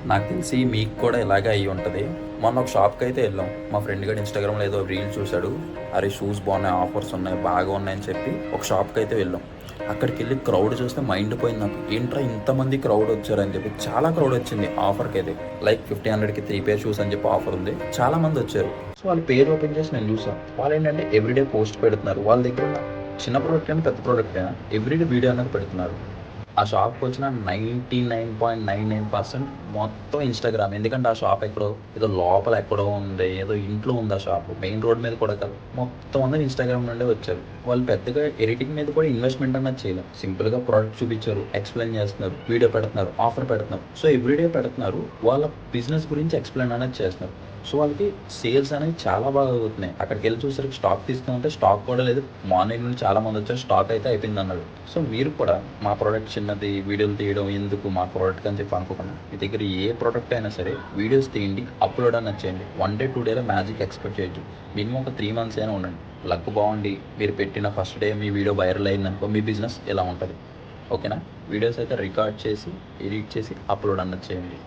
నాకు తెలిసి మీకు కూడా ఇలాగే అయ్యి ఉంటుంది. మొన్న ఒక షాప్కి అయితే వెళ్ళాం. మా ఫ్రెండ్ గడు ఇన్స్టాగ్రామ్లో ఏదో రీల్ చూశాడు. అరే షూస్ బాగున్నాయి, ఆఫర్స్ ఉన్నాయి, బాగా ఉన్నాయని చెప్పి ఒక షాప్కి అయితే వెళ్ళాం. అక్కడికి వెళ్ళి క్రౌడ్ చూస్తే మైండ్ పోయింది నాకు. ఏంట్రా ఇంతమంది క్రౌడ్ వచ్చారని చెప్పి. చాలా క్రౌడ్ వచ్చింది ఆఫర్కి అయితే. లైక్ 1500కి 3 పేర్ షూస్ అని చెప్పి ఆఫర్ ఉంది. చాలా మంది వచ్చారు. సో వాళ్ళ పేరు ఓపెన్ చేసి నేను చూసాను. వాళ్ళు ఏంటంటే ఎవ్రీడే పోస్ట్ పెడుతున్నారు. వాళ్ళ దగ్గర ఉన్న చిన్న ప్రోడక్ట్ అయినా పెద్ద ప్రోడక్ట్ అయినా ఎవ్రీడే వీడియో అనేది పెడుతున్నారు. ఆ షాప్కి వచ్చిన 99.99% మొత్తం ఇన్స్టాగ్రామ్. ఎందుకంటే ఆ షాప్ ఎక్కడో ఏదో లోపల ఎక్కడో ఉంది, ఏదో ఇంట్లో ఉంది ఆ షాప్, మెయిన్ రోడ్ మీద కూడా కాదు. మొత్తం అందరూ ఇన్స్టాగ్రామ్ నుండే వచ్చారు. వాళ్ళు పెద్దగా ఎడిటింగ్ మీద కూడా ఇన్వెస్ట్మెంట్ అన్నది చేయలేదు. సింపుల్గా ప్రోడక్ట్ చూపించారు, ఎక్స్ప్లెయిన్ చేస్తున్నారు, వీడియో పెడుతున్నారు, ఆఫర్ పెడుతున్నారు. సో ఎవ్రీడే పెడుతున్నారు. వాళ్ళ బిజినెస్ గురించి ఎక్స్ప్లెయిన్ అనేది చేస్తున్నారు. సో వాళ్ళకి సేల్స్ అనేవి చాలా బాగా అవుతున్నాయి. అక్కడికి వెళ్ళి చూసరికి స్టాక్ తీసుకుంటే స్టాక్ కూడా లేదు. మార్నింగ్ నుంచి చాలా మంది వచ్చారు, స్టాక్ అయితే అయిపోయింది అన్నాడు. సో మీరు కూడా మా ప్రోడక్ట్ చిన్నది, వీడియోలు తీయడం ఎందుకు మా ప్రోడక్ట్ అని చెప్పి అనుకోకుండా, మీ దగ్గర ఏ ప్రోడక్ట్ అయినా సరే వీడియోస్ తీయండి, అప్లోడ్ అనేది చేయండి. 1 day 2 dayలో మ్యాజిక్ ఎక్స్పెక్ట్ చేయొచ్చు. మినిమం ఒక 3 months అయినా ఉండండి. లక్ బాగుండి మీరు పెట్టిన ఫస్ట్ డే మీ వీడియో వైరల్ అయిందనుకో, మీ బిజినెస్ ఎలా ఉంటుంది. ఓకేనా? వీడియోస్ అయితే రికార్డ్ చేసి, ఎడిట్ చేసి అప్లోడ్ అన్నది చేయండి.